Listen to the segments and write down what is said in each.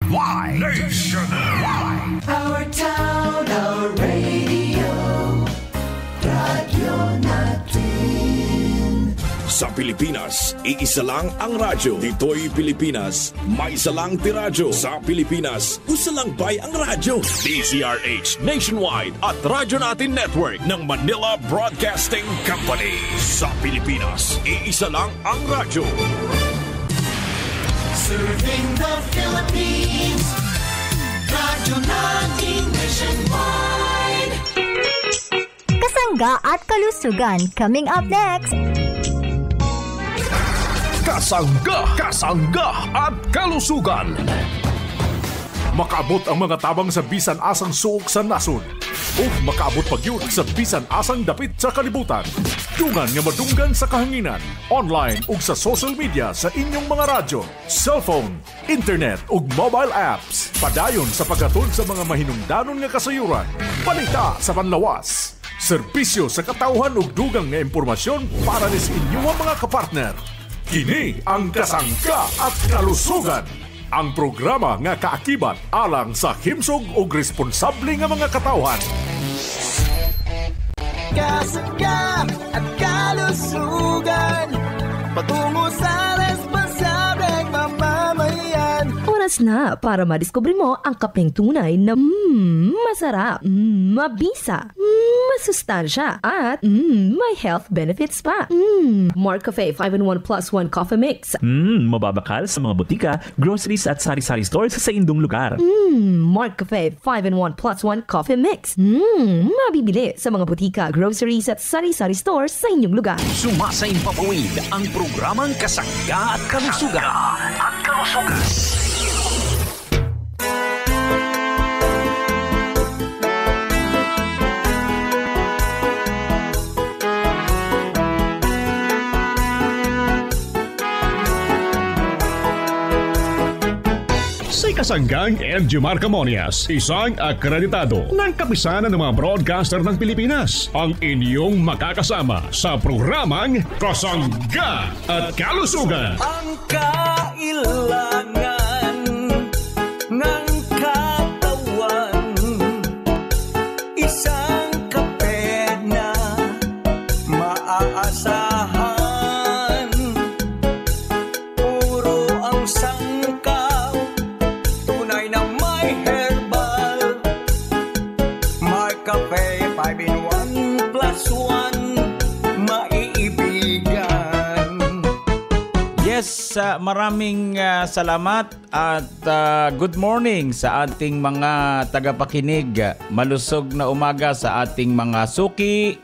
Nationwide. Our town, our radio. Radyo natin. Sa Pilipinas, iisa lang ang radyo. Dito'y Pilipinas, may isa lang tiradyo. Sa Pilipinas, usa lang bay ang radyo. DZRH Nationwide at Radyo Natin Network ng Manila Broadcasting Company. Sa Pilipinas, iisa lang ang radyo. Serving the Philippines. Radyo Natin Nationwide. Kasangga at kalusugan coming up next. Kasangga at kalusugan. Makaabot ang mga tabang sa bisan asang suok sa nasod. O makaabot pagyud sa bisan asang dapit sa kalibutan. Dungan nga madunggan sa kahanginan, online ug sa social media sa inyong mga radyo, cellphone, internet ug mobile apps. Padayon sa paghatod sa mga mahinungdanon nga kasayuran. Balita sa panlawas. Serbisyo sa katawhan ug dugang nga impormasyon para ni sa inyong mga kapartner. Kini ang Kasangga at Kalusugan. Ang programa nga kaakibat alang sa himsog ug responsable nga mga katawhan. Kasangga at Kalusugan. Patungo sa responsableng mamamayan. Oras na para madiskubre mo ang kapeng tunay na masarap, mabisa, masustansya, at may health benefits pa. Mark Cafe 5-in-1 plus 1 coffee mix. Mababakal sa mga butika, groceries at sari-sari stores sa indong lugar. Mark Cafe 5-in-1 plus 1 coffee mix. Mabibili sa mga butika, groceries at sari-sari stores sa inyong lugar. Sumasayin papawid ang programang Kasangga at Kalusugan. Si Kasanggang MG Marcamonias, isang akreditado ng kapisanan ng mga broadcaster ng Pilipinas, ang inyong makakasama sa programang Kasangga at Kalusugan. Ang kailangan ng katawan, isang kape na maaasahan. Puro ang sangkaw, tunay na may herbal. May kape 5-in-1 plus 1, maiibigan. Yes, maraming salamat at good morning sa ating mga tagapakinig. Malusog na umaga sa ating mga suki.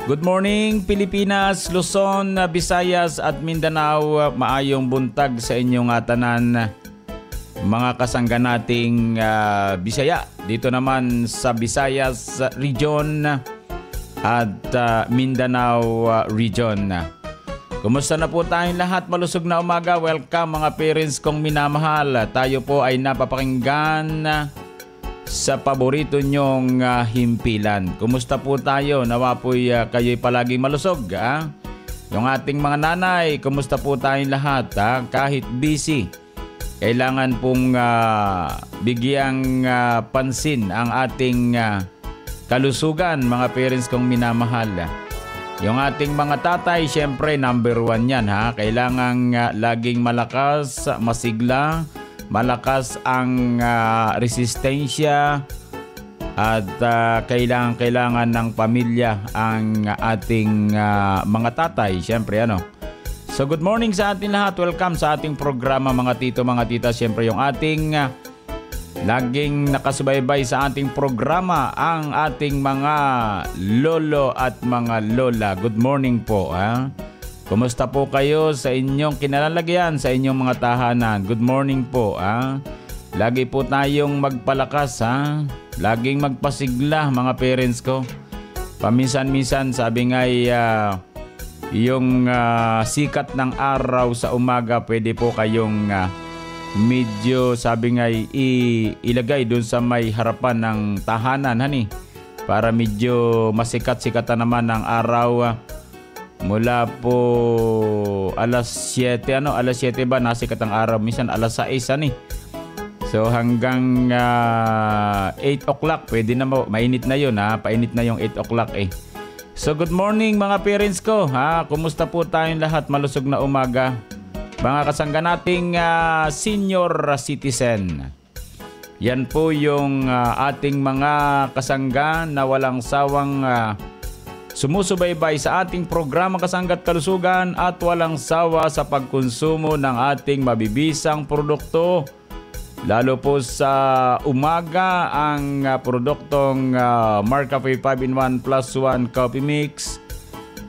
Good morning Pilipinas, Luzon, Visayas at Mindanao. Maayong buntag sa inyong tanan, mga kasangga nating Bisaya. Dito naman sa Visayas region at Mindanao region. Kumusta na po tayong lahat? Malusog na umaga. Welcome mga parents kong minamahal. Tayo po ay napapakinggan sa paborito nyong himpilan. Kumusta po tayo? Nawa po'y kayo'y palaging malusog. Yung ating mga nanay, kumusta po tayong lahat? Kahit busy, kailangan pong bigyang pansin ang ating kalusugan, mga parents kong minamahal. Yung ating mga tatay, syempre number 1 yan ha. Kailangang laging malakas, masigla, malakas ang resistensya at kailangan ng pamilya ang ating mga tatay. Syempre ano. So good morning sa ating lahat. Welcome sa ating programa mga tito, mga tita. Syempre yung ating laging nakasubaybay sa ating programa, ang ating mga lolo at mga lola. Good morning po. Kumusta po kayo sa inyong kinalalagyan, sa inyong mga tahanan? Good morning po. Lagi po tayong magpalakas. Laging magpasigla mga parents ko. Paminsan-minsan sabi nga yung sikat ng araw sa umaga, pwede po kayong medyo sabi nga ilagay dun sa may harapan ng tahanan para medyo masikat-sikatan naman ng araw mula po alas 7 alas 7 ba nasikat ang araw, minsan alas 6 So hanggang 8 o'clock, pwede na mainit na yun ha. Painit na yung 8 o'clock eh. So good morning mga parents ko ha. Kumusta po tayong lahat? Malusog na umaga. Mga kasangga nating senior citizen. Yan po yung ating mga kasangga na walang sawang sumusubaybay sa ating programa Kasangga't Kalusugan at walang sawa sa pagkonsumo ng ating mabibisang produkto. Lalo po sa umaga ang produktong Mark Cafe 5-in-1 plus 1 coffee mix.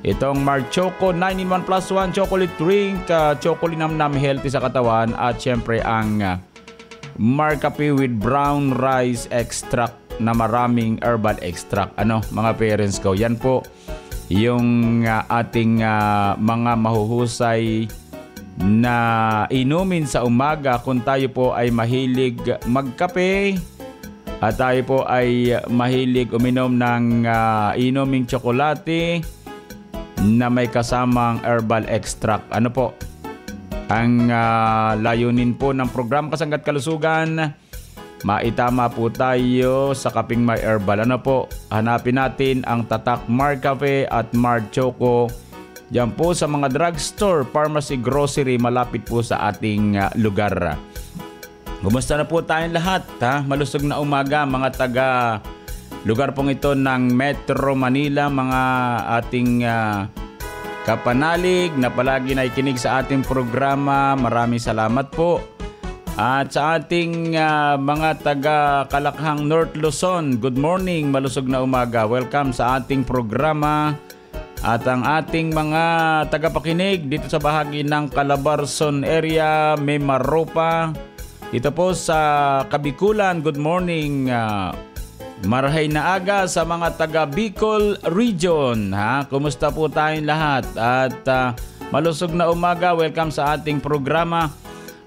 Itong Mark Choco 9-in-1 plus 1 chocolate drink, chocolate namnam healthy sa katawan. At syempre ang Mark Cafe with brown rice extract na maraming herbal extract. Ano mga parents ko, yan po yung ating mga mahuhusay na inumin sa umaga kung tayo po ay mahilig magkape at tayo po ay mahilig uminom ng inuming tsokolate na may kasamang herbal extract. Ano po ang layunin po ng programa Kasangga't Kalusugan? Maitama po tayo sa kaping may herbal. Ano po, hanapin natin ang tatak Mark Cafe at Mark Choco diyan po sa mga drugstore, pharmacy, grocery malapit po sa ating lugar. Kumusta na po tayong lahat ha? Malusog na umaga mga taga lugar pong ito ng Metro Manila, mga ating kapanalig na palagi na ikinig sa ating programa. Maraming salamat po. At sa ating mga taga Kalakhang North Luzon, good morning, malusog na umaga. Welcome sa ating programa. At ang ating mga tagapakinig dito sa bahagi ng Calabarzon area, Mimaropa, dito po sa Kabikulan, good morning. Marahay na aga sa mga taga Bicol Region. Ha? Kumusta po tayong lahat? At malusog na umaga, welcome sa ating programa.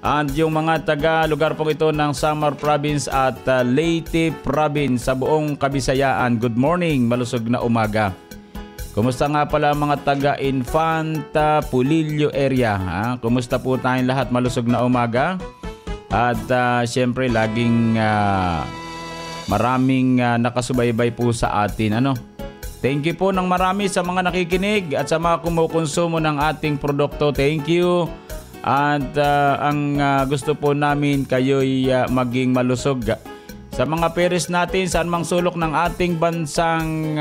At yung mga taga lugar po ito ng Samar Province at Leyte Province sa buong Kabisayaan, good morning, malusog na umaga. Kumusta nga pala mga taga Infanta Pulillo area? Ha? Kumusta po tayong lahat? Malusog na umaga. At syempre laging maraming nakasubaybay po sa atin. Ano? Thank you po ng marami sa mga nakikinig at sa mga kumukonsumo ng ating produkto. Thank you. At ang gusto po namin kayo'y maging malusog. Sa mga peres natin saan mang sulok ng ating bansang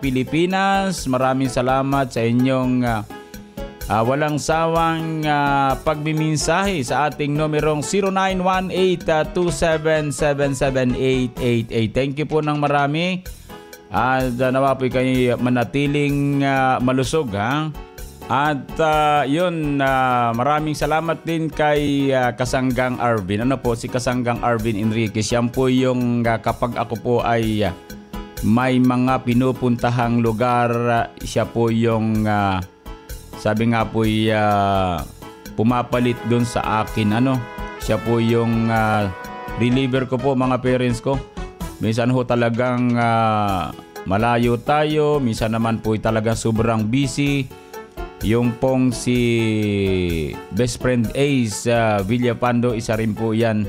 Pilipinas, maraming salamat sa inyong walang sawang pagmiminsahe sa ating numerong 0918-2777888. Thank you po ng marami at nawa po kayo manatiling malusog ha. At yun, maraming salamat din kay Kasanggang Arvin. Ano po, si Kasanggang Arvin Enriquez. Yan po yung kapag ako po ay may mga pinupuntahang lugar, siya po yung sabi nga po pumapalit dun sa akin. Ano, siya po yung reliever ko po mga parents ko. Minsan ho talagang malayo tayo, minsan naman po talagang sobrang busy. Yung pong si best friend Ace Villapando, isa rin po yan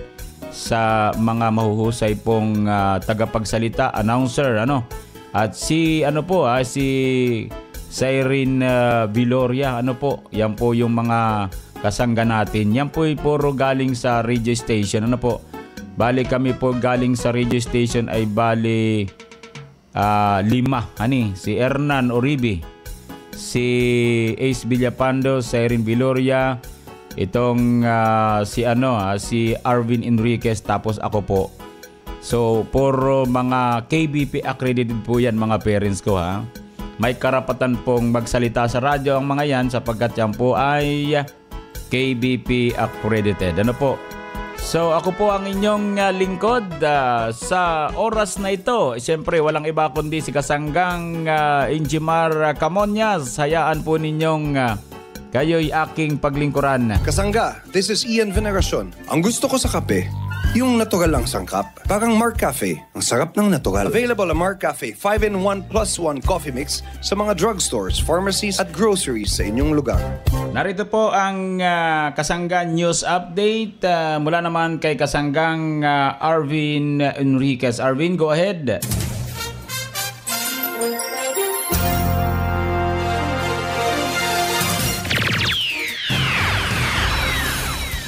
sa mga mahuhusay pong tagapagsalita, announcer, ano. At si ano po si Siren Viloria, ano po, yan po yung mga kasangga natin. Yan po ay puro galing sa radio station, ano po. Bali kami po galing sa radio station ay bali 5, ani, si Hernan Oribe, si Ace Villapando, Siren Viloria, itong si Arvin Enriquez, tapos ako po. So puro mga KBP accredited po yan mga parents ko ha. May karapatan pong magsalita sa radyo ang mga yan sapagkat yan po ay KBP accredited. Ano po? So ako po ang inyong lingkod sa oras na ito. Siyempre walang iba kundi si Kasanggang Injimar Camonias. Hayaan po ninyong kayo'y aking paglingkuran. Kasangga, this is Ian Veneracion. Ang gusto ko sa kape, Yung natural lang sangkap. Parang Mark Cafe. Ang sarap ng natural. Available ang Mark Cafe 5-in-1 plus 1 coffee mix sa mga drugstores, pharmacies at groceries sa inyong lugar. Narito po ang Kasangga News Update mula naman kay Kasanggang Arvin Enriquez. Arvin, go ahead.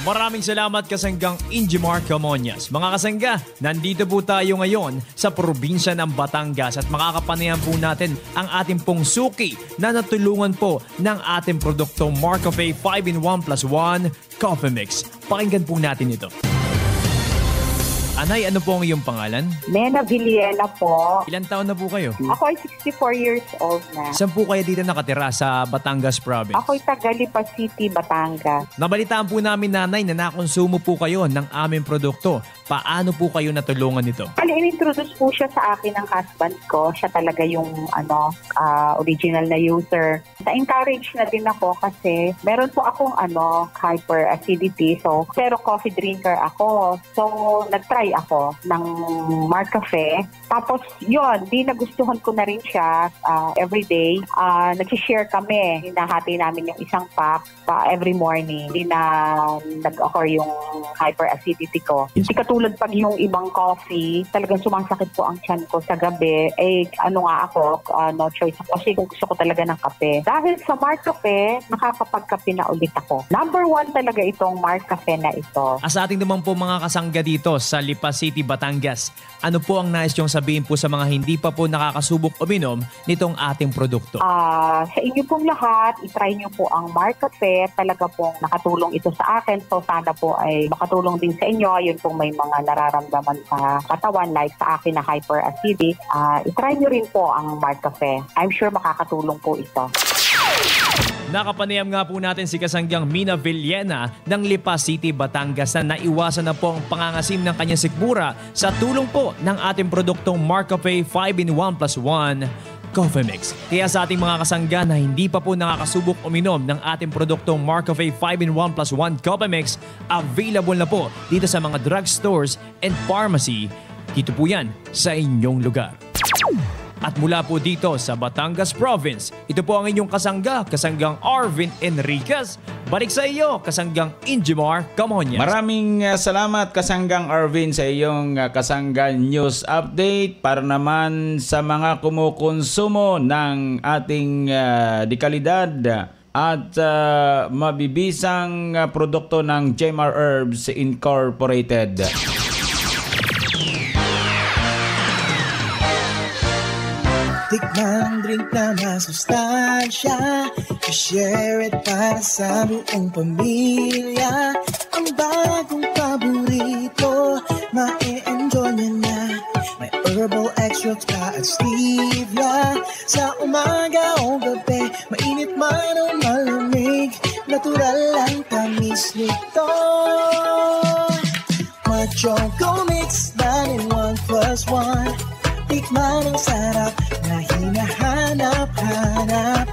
Maraming salamat Kasanggang Injimar Camonias. Mga kasangga, nandito po tayo ngayon sa probinsya ng Batangas at makakapanayan po natin ang ating pong suki na natulungan po ng ating produktong Mark Cafe 5-in-1 plus 1 Coffee Mix. Pakinggan po natin ito. Anay, ano po ang iyong pangalan? Mena Villena po. Ilang taon na po kayo? Ako ay 64 years old na. Saan po kayo dito nakatira sa Batangas Province? Ako ay taga Lipa City, Batangas. Nabalitaan po namin, nanay, na nakonsumo po kayo ng aming produkto. Paano po kayo natulungan nito? In-introduce po siya sa akin ng husband ko. Siya talaga yung original na user. Na-encourage na din ako kasi meron po akong hyperacidity. Pero coffee drinker ako. So, nag-try ako ng Mark Cafe. Tapos, yun, di nagustuhan ko na rin siya everyday. Nag-share kami. Hinahati namin yung isang pack every morning. Di na nag-occur yung hyperacidity ko. Hindi katulad pag yung ibang coffee, talagang sumasakit po ang tiyan ko sa gabi. No choice ako kasi gusto ko talaga ng kape. Dahil sa Mark Cafe, nakakapagkape na ulit ako. Number 1 talaga itong Mark Cafe na ito. Sa ating naman po mga kasangga dito sa Lipa City, Batangas, ano po ang nais niyong sabihin po sa mga hindi pa po nakakasubok uminom nitong ating produkto? Sa inyo pong lahat, itry niyo po ang Mark Cafe. Talaga pong nakatulong ito sa akin. So sana po ay makatulong din sa inyo. Yun pong may mga nararamdaman sa katawan like sa akin na hyperacidic. Itry niyo rin po ang Mark Cafe. I'm sure makakatulong po ito. Nakapanayam nga po natin si Kasanggang Mena Villena ng Lipa City, Batangas na naiwasan na po ang pangangasim ng kanyang sikmura sa tulong po ng ating produktong Mark Cafe 5-in-1 plus 1 Coffee Mix. Kaya sa ating mga kasangga na hindi pa po nakakasubok uminom ng ating produktong Mark Cafe 5-in-1 plus 1 Coffee Mix, available na po dito sa mga drugstores and pharmacy. Dito po yan sa inyong lugar. At mula po dito sa Batangas Province, ito po ang inyong kasangga, Kasanggang Arvin Enriquez. Balik sa iyo, Kasanggang Injimar Camonias. Maraming salamat, Kasanggang Arvin, sa iyong Kasangga News Update para naman sa mga kumukonsumo ng ating dekalidad at mabibisang produkto ng Jemar Herbs Incorporated. Tikmang drink na masustansya, i-share it para sa buong pamilya. Ang bagong paborito, ma-e-enjoy niya na. May herbal extracts pa at stevia. Sa umaga o gabi, mainit man o malamig, natural ang tamis nito. Choco Mix 9-in-1 plus 1. Tikman ang sarap na hinahanap-hanap.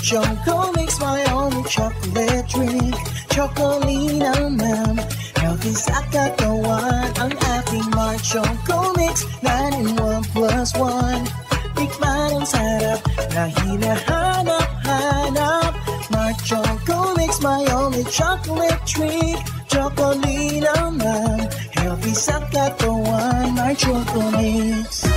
Choco Mix, my only chocolate drink. Chocolina ma'am, healthy sa katawan. Ang aking Choco Mix 9-in-1 plus 1. Tikman ang sarap na hinahanap-hanap. Choco Mix, my only chocolate drink. Chocolina ma'am, healthy sa katawan. My Choco Mix.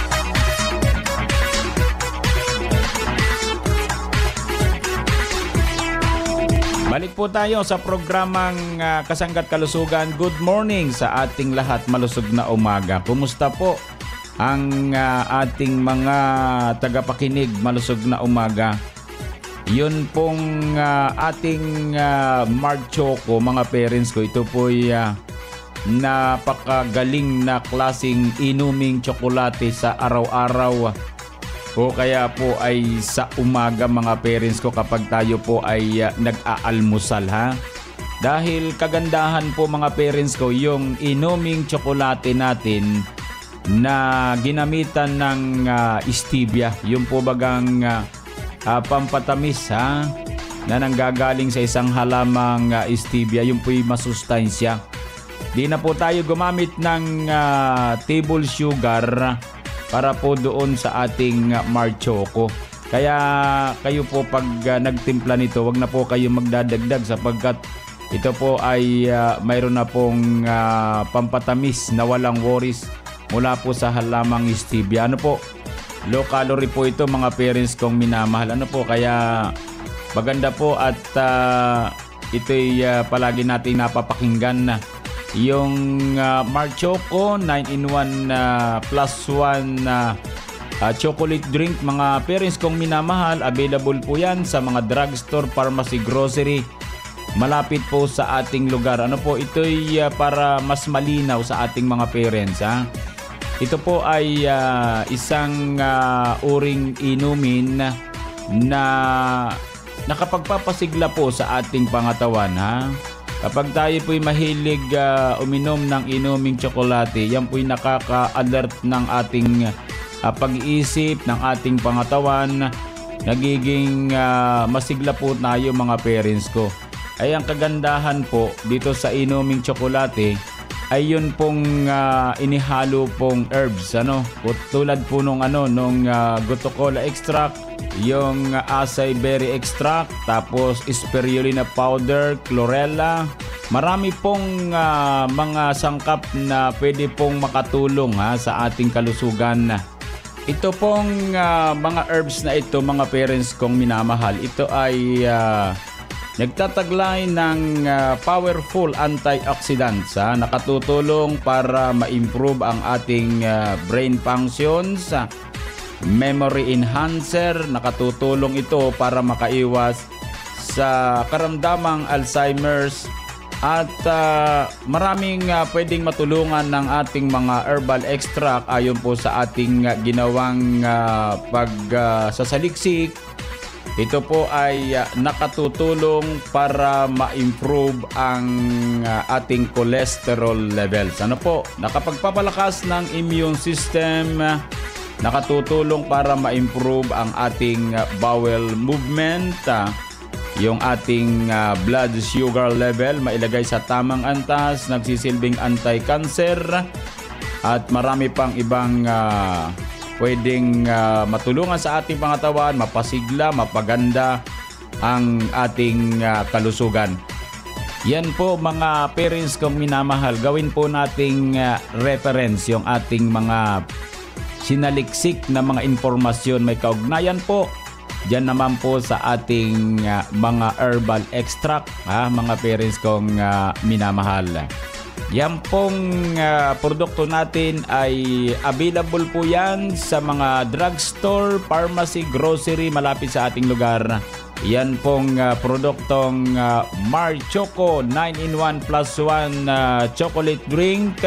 Balik po tayo sa programang Kasangga't Kalusugan. Good morning sa ating lahat, malusog na umaga. Kumusta po ang ating mga tagapakinig, malusog na umaga? Yun pong ating Mark Choco, mga parents ko, ito po'y napakagaling na klaseng inuming tsokolate sa araw-araw. O kaya po ay sa umaga, mga parents ko, kapag tayo po ay nag-aalmusal, ha? Dahil kagandahan po, mga parents ko, yung inuming tsokolate natin na ginamitan ng stevia, yung po bagang pampatamis, ha? Na nanggagaling sa isang halamang stevia, yung po'y masustansya. Di na po tayo gumamit ng table sugar para po doon sa ating Mar Choco. Kaya kayo po pag nagtimpla nito, wag na po kayo magdadagdag sapagkat ito po ay mayroon na pong pampatamis na walang worries mula po sa halamang stevia. Ano po? Low calorie po ito mga parents kong minamahal. Ano po? Kaya maganda po at ito'y palagi natin napapakinggan na yung Mar Choco 9-in-1 plus 1 chocolate drink. Mga parents kong minamahal, available po yan sa mga drugstore, pharmacy, grocery malapit po sa ating lugar. Ano po, ito'y para mas malinaw sa ating mga parents. Ito po ay isang uring inumin na nakapagpapasigla po sa ating pangatawan. Kapag tayo po'y mahilig uminom ng inuming tsokolate, yan po'y nakaka-alert ng ating pag-iisip, ng ating pangatawan. Nagiging masigla po tayo mga parents ko. Ay ang kagandahan po dito sa inuming tsokolate ay yun pong inihalo pong herbs, tulad po nung Gotocola extract, yung acai berry extract, tapos spirulina powder, chlorella. Marami pong mga sangkap na pwede pong makatulong sa ating kalusugan. Ito pong mga herbs na ito, mga parents kong minamahal, ito ay nagtataglay ng powerful antioxidants, nakatutulong para ma-improve ang ating brain functions, memory enhancer, nakatutulong ito para makaiwas sa karamdamang Alzheimer's at maraming pwedeng matulungan ng ating mga herbal extract ayon po sa ating ginawang pagsasaliksik. Ito po ay nakatutulong para ma-improve ang ating cholesterol levels. Ano po? Nakapagpapalakas ng immune system, nakatutulong para ma-improve ang ating bowel movement, yung ating blood sugar level, mailagay sa tamang antas, nagsisilbing anti-cancer, at marami pang ibang pwedeng matulungan sa ating pangatawan, mapasigla, mapaganda ang ating kalusugan. Yan po mga parents kong minamahal, gawin po nating reference yung ating mga sinaliksik na mga informasyon may kaugnayan po. Diyan naman po sa ating mga herbal extract, mga parents kong minamahal. Yan pong produkto natin ay available po yan sa mga drugstore, pharmacy, grocery malapit sa ating lugar. Yan pong produktong Mar Choco 9-in-1 plus 1 chocolate drink.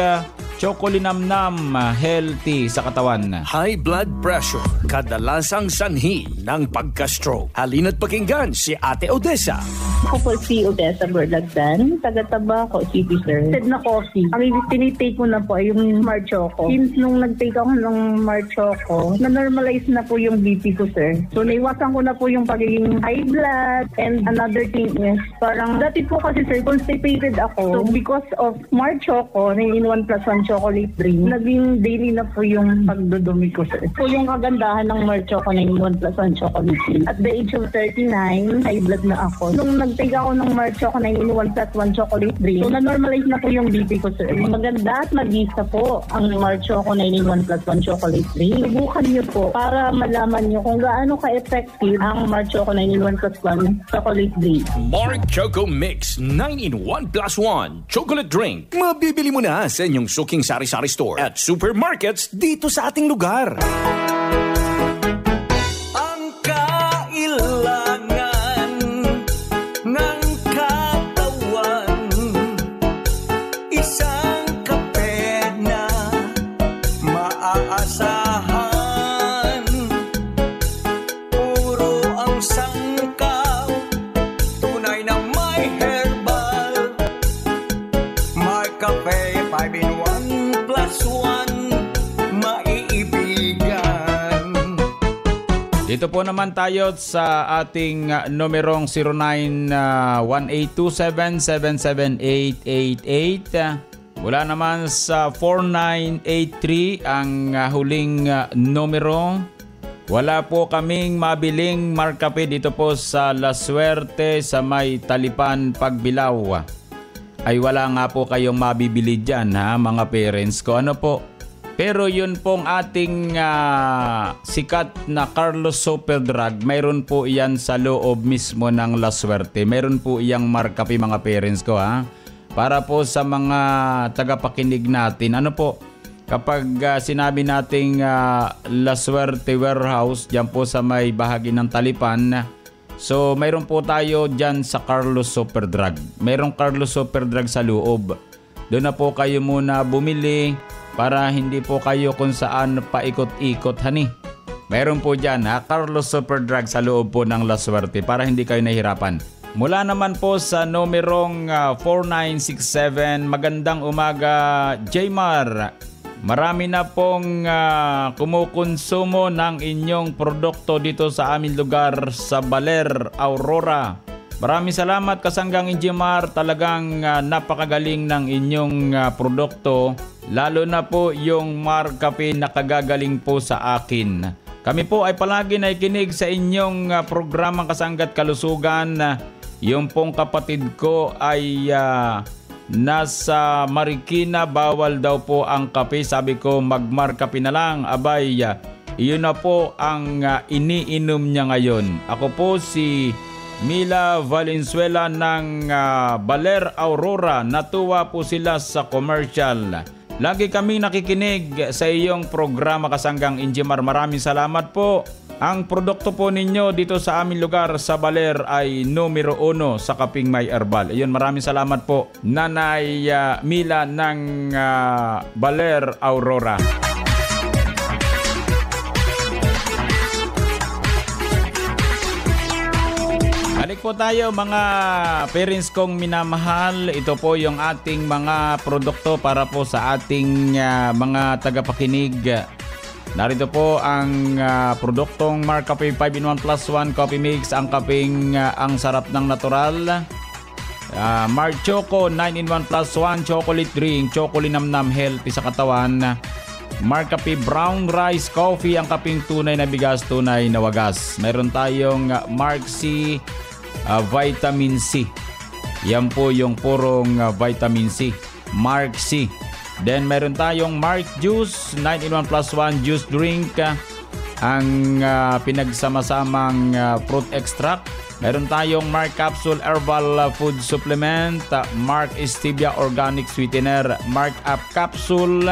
Chocolinamnam, healthy sa katawan. High blood pressure, kadalasang sanhi ng pagka-stroke. Halina't pakinggan si Ate Odessa. Ako po si Odessa Berlagdan, taga-Taba ko, City Sir. Said na coffee. Ang tinitake ko na po ay yung Mar Choco. Since nung nag-take ako ng Mar Choco, na-normalize na po yung BP ko, sir. So, naiwasan ko na po yung pagiging high blood. And another thing is, parang dati po kasi, sir, constipated ako. So, because of Mar Choco, 9-in-1 plus 1 chocolate drink, naging daily na po yung pagdudumi ko, sir. So, yung kagandahan ng Mar Choco 9-in-1 plus 1 chocolate drink. At the age of 39, high blood na ako. Nung nag-take ako ng Mar Choco 9-in-1 plus 1 chocolate drink, so, na-normalize na po yung BP ko, sir. Maganda at mag-isa po ang Mar Choco 9-in-1 plus 1 chocolate drink. Subukan niyo po para malaman niyo kung gaano ka-effective ang Mar Choco 9-in-1 plus 1 chocolate drink. Mar Choco Mix 9-in-1 plus 1 chocolate drink. Mabibili mo na sa inyong suking sari-sari store at supermarkets dito sa ating lugar. Ang kailangan ng katawan, isang kape na maaasahan. Puro ang sangkap, tunay na may herbal. Mar Cafe 5-in-1 plus 1, maiibigan. Dito po naman tayo sa ating numerong 091827-77888. Mula naman sa 4983 ang huling numero. Wala po kaming mabiling Marcafe dito po sa La Suerte sa may Talipan, Pagbilao. Ay wala nga po kayong mabibili dyan ha mga parents ko. Ano po? Pero yun pong ating sikat na Carlos Superdrug, mayroon po iyan sa loob mismo ng La Suerte. Mayroon po iyang Marcafe mga parents ko ha. Para po sa mga tagapakinig natin, ano po, kapag sinabi nating La Suerte Warehouse, dyan po sa may bahagi ng Talipan, so mayroon po tayo dyan sa Carlos Superdrug. Mayroong Carlos Superdrug sa loob. Doon na po kayo muna bumili para hindi po kayo kung saan paikot-ikot hani. Mayroon po dyan Carlos Superdrug sa loob po ng La Suerte para hindi kayo nahihirapan. Mula naman po sa numerong 4967, magandang umaga Jmar. Marami na pong kumukonsumo ng inyong produkto dito sa aming lugar sa Baler, Aurora. Maraming salamat Kasanggang Jmar, talagang napakagaling ng inyong produkto. Lalo na po yung Marcafe na kagagaling po sa akin. Kami po ay palagi nakikinig sa inyong programang Kasangga't Kalusugan. Yung pong kapatid ko ay nasa Marikina, bawal daw po ang kape. Sabi ko mag-Marcafe na lang. Abay, iyon na po ang iniinom niya ngayon. Ako po si Mila Valenzuela ng Baler, Aurora. Natuwa po sila sa commercial. Lagi kaming nakikinig sa iyong programa Kasanggang Injimar. Maraming salamat po. Ang produkto po ninyo dito sa aming lugar sa Baler ay numero 1 sa kaping may herbal. Ayun, maraming salamat po Nanay Mila ng Baler, Aurora. Balik po tayo mga parents kong minamahal. Ito po yung ating mga produkto para po sa ating mga tagapakinig. Narito po ang produktong Marcafe 5-in-1 plus 1 coffee mix, ang kaping ang sarap ng natural. Marc Choco 9-in-1 plus 1 chocolate drink, chocolinamnam healthy sa katawan. Marcafe brown rice coffee, ang kaping tunay na bigas, tunay na wagas. Meron tayong Marc C vitamin C. Yan po yung purong vitamin C. Marc C. Then meron tayong Marc Juice 9-in-1 plus 1 juice drink, ang pinagsama-samang fruit extract. Meron tayong Marc Capsule Herbal Food Supplement, Marc Stevia Organic Sweetener, Marc Up Capsule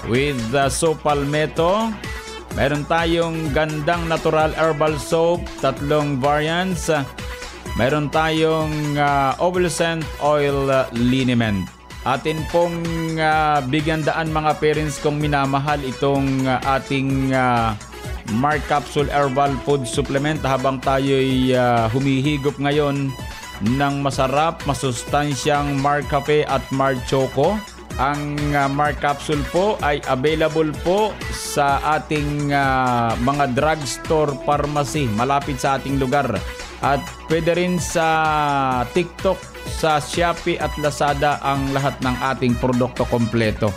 with soap palmetto. Meron tayong Gandang Natural Herbal Soap, 3 variants. Meron tayong Ovulcent Oil Liniment. Atin pong bigyan daan mga parents kong minamahal itong ating Marc Capsule Herbal Food Supplement habang tayo'y humihigop ngayon ng masarap, masustansyang Marcafe at Marc Choco. Ang Marc Capsule po ay available po sa ating mga drugstore, pharmacy malapit sa ating lugar. At pwede rin sa TikTok, sa Shopee at Lazada ang lahat ng ating produkto kompleto.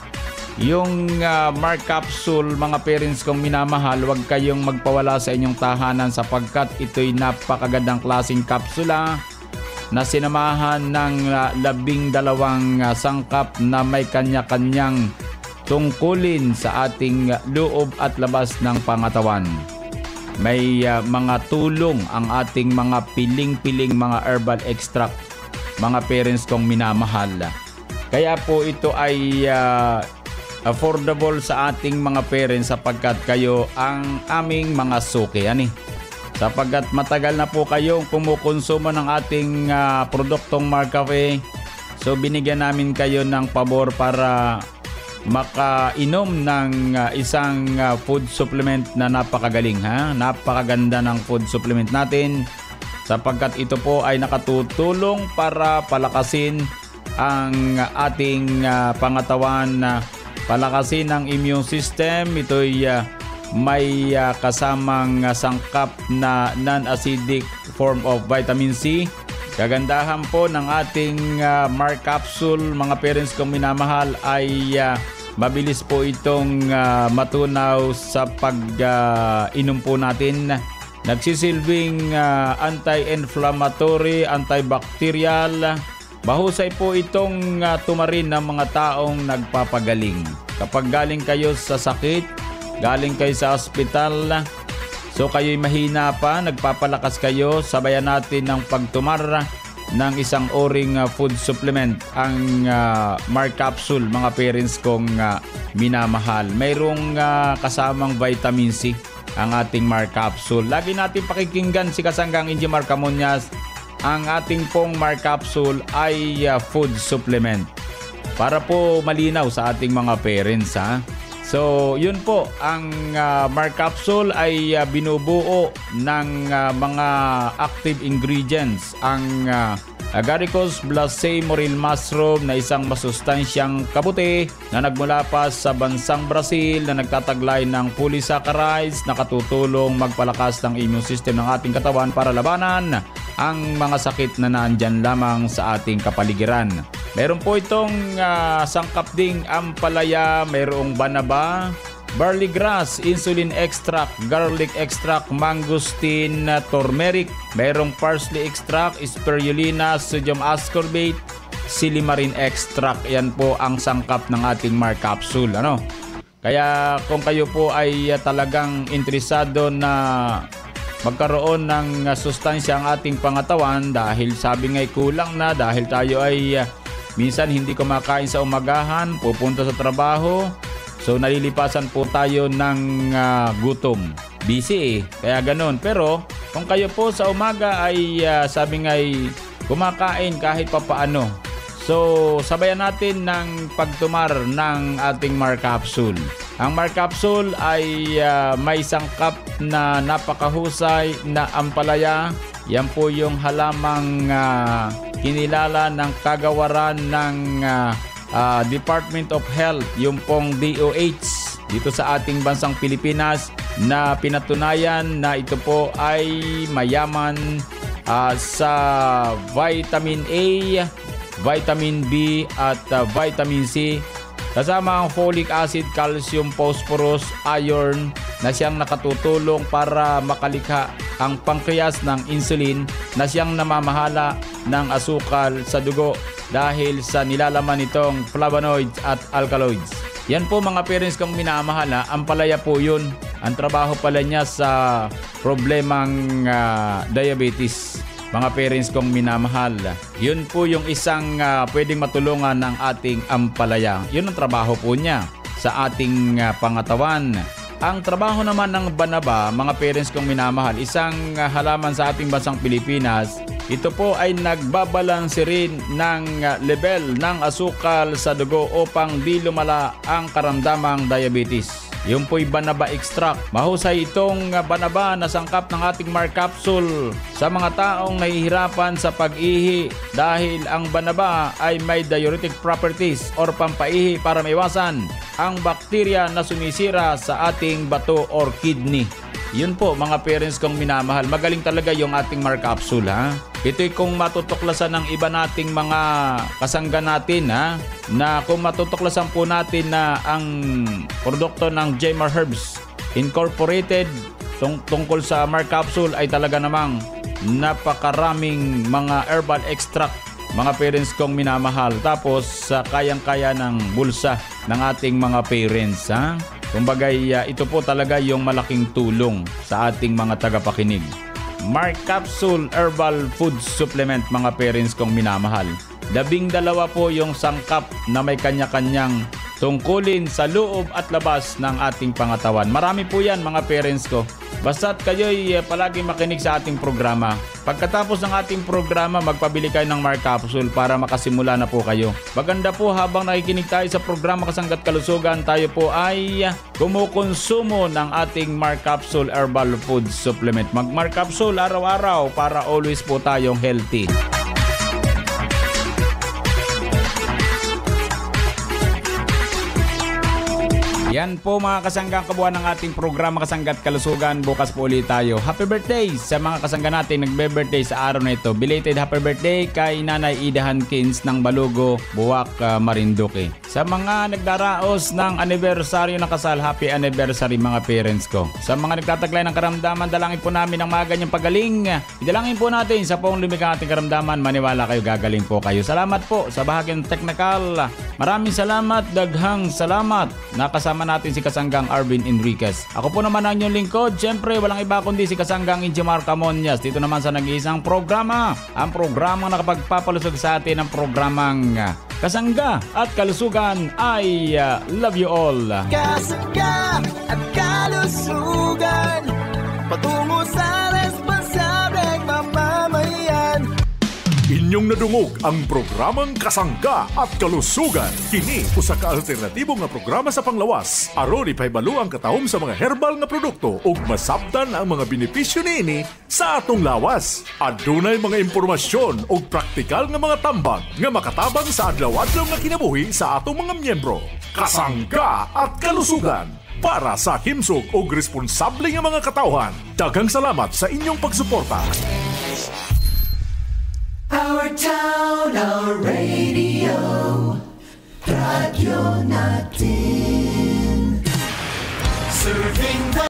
Yung Marc Capsule, mga parents kong minamahal, huwag kayong magpawala sa inyong tahanan sapagkat ito'y napakagandang klaseng kapsula na sinamahan ng 12 sangkap na may kanya-kanyang tungkulin sa ating loob at labas ng pangatawan. May mga tulong ang ating mga piling-piling mga herbal extract, mga parents kong minamahal. Kaya po ito ay affordable sa ating mga parents sapagkat kayo ang aming mga suki. Sapagkat matagal na po kayong kumukonsumo ng ating produktong Marcafe, so binigyan namin kayo ng pabor para makainom ng isang food supplement na napakagaling. Napakaganda ng food supplement natin sapagkat ito po ay nakatutulong para palakasin ang ating pangatawan, palakasin ang immune system. Ito'y may kasamang sangkap na non-acidic form of vitamin C. Kagandahan po ng ating Mark Capsule, mga parents kong minamahal, ay mabilis po itong matunaw sa pag-inom po natin. Nagsisilbing anti-inflammatory, antibacterial. Mahusay po itong tumarin ng mga taong nagpapagaling. Kapag galing kayo sa sakit, galing kayo sa ospital, so kayo'y mahina pa, nagpapalakas kayo, sabayan natin ng pagtumar ng isang oring food supplement, ang Mark Capsule, mga parents kong minamahal. Mayroong kasamang vitamin C ang ating Mark Capsule. Lagi natin pakikinggan si Kasanggang Inji Marcamonias. Ang ating pong Mark Capsule ay food supplement para po malinaw sa ating mga parents, ha. So, yun po, ang Mark Capsule ay binubuo ng mga active ingredients. Ang Agaricus blacei morel mushroom na isang masustansyang kabuti na nagmula pa sa bansang Brazil na nagtataglay ng polysaccharides na katutulong magpalakas ng immune system ng ating katawan para labanan ang mga sakit na naandyan lamang sa ating kapaligiran. Meron po itong sangkap ding ampalaya, mayroong banaba, barley grass, insulin extract, garlic extract, mangosteen, turmeric, mayroong parsley extract, spirulina, sodium ascorbate, silimarin extract. Yan po ang sangkap ng ating Mark Capsule. Kaya kung kayo po ay talagang interesado na magkaroon ng sustansya ang ating pangatawan, dahil sabi nga'y kulang na, dahil tayo ay minsan hindi kumakain sa umagahan, pupunta sa trabaho, so nalilipasan po tayo ng gutom. Busy kaya ganun. Pero kung kayo po sa umaga ay sabi nga'y kumakain kahit papaano, so sabayan natin ng pagtumar ng ating Mark Capsule. Ang Mark Capsule ay may sangkap na napakahusay na ampalaya. Yan po yung halamang kinilala ng kagawaran ng Department of Health, yung pong DOH dito sa ating bansang Pilipinas, na pinatunayan na ito po ay mayaman sa vitamin A, vitamin B at vitamin C, kasama ang folic acid, calcium, phosphorus, iron na siyang nakatutulong para makalikha ang pancreas ng insulin na siyang namamahala ng asukal sa dugo dahil sa nilalaman nitong flavonoids at alkaloids. Yan po mga parents kong minamahala, ang palaya po yun. Ang trabaho pala niya sa problemang diabetes. Mga parents kong minamahal, yun po yung isang pwedeng matulungan ng ating ampalaya. Yun ang trabaho po niya sa ating pangatawan. Ang trabaho naman ng banaba, mga parents kong minamahal, isang halaman sa ating bansang Pilipinas. Ito po ay nagbabalanse rin ng level ng asukal sa dugo upang di lumala ang karamdamang diabetes. Yung po'y banaba extract. Mahusay itong banaba na sangkap ng ating Mark Capsule sa mga taong nahihirapan sa pag-ihi dahil ang banaba ay may diuretic properties or pampaihi para maiwasan ang bakterya na sumisira sa ating bato or kidney. Yun po mga parents kong minamahal, magaling talaga yung ating Mark Capsule, ha. Ito'y kung matutuklasan ng iba nating mga kasangga natin, ha, na kung matutuklasan po natin na ang produkto ng Jemar Herbs Incorporated tungkol sa Mark Capsule ay talaga namang napakaraming mga herbal extract, mga parents kong minamahal. Tapos kayang-kaya ng bulsa ng ating mga parents, ha. Kumbagay, ito po talaga yung malaking tulong sa ating mga tagapakinig. Mark Capsule Herbal Food Supplement, mga parents kong minamahal. 12 po yung sangkap na may kanya-kanyang tungkulin sa loob at labas ng ating pangatawan. Marami po yan mga parents ko. Basta't kayo'y palagi makinig sa ating programa. Pagkatapos ng ating programa, magpabili kayo ng Mark Capsule para makasimula na po kayo. Maganda po habang nakikinig tayo sa programa Kasangga't Kalusugan, tayo po ay kumukonsumo ng ating Mark Capsule Herbal Food Supplement. Mag-Mark Capsule araw-araw para always po tayong healthy. Yan po mga kasanggang kabuuan ng ating programa Kasangga't Kalusugan. Bukas po ulit tayo. Happy birthday sa mga kasangga natin nagbe-birthday sa araw na ito. Belated happy birthday kay Nanay Ida Hankins ng Balugo, Buwak, Marinduque. Sa mga nagdaraos ng anibersaryo ng kasal, happy anniversary mga parents ko. Sa mga nagtataglay ng karamdaman, dalangin po namin ang mga ganyang pagaling. Idalangin po natin sa pong lumikang ating karamdaman. Maniwala kayo, gagaling po kayo. Salamat po sa bahagyang technical. Maraming salamat, daghang salamat. Nakasama natin si Kasanggang Arvin Enriquez. Ako po naman ang inyong lingkod. Siyempre, walang iba kundi si Kasanggang Injimar Camonias. Dito naman sa nag-iisang programa. Ang programang nakapagpapalusog sa atin ng programang Kasangga at Kalusugan. I love you all. Kasangga at Kalusugan, patungo sa responsableng mamamayan. Inyong nadungog ang programang Kasangga at Kalusugan. Kini usa ka alternatibo nga programa sa panglawas. Aron ipahibalo ang katahom sa mga herbal nga produkto ug masabtan ang mga benepisyo niini sa atong lawas. Adunay mga impormasyon ug praktikal nga mga tambag nga makatabang sa adlaw-adlaw nga kinabuhi sa atong mga miyembro. Kasangga at Kalusugan para sa himsog ug responsable nga mga katawhan. Daghang salamat sa inyong pagsuporta. Our town, our radio, radyo natin. Serving the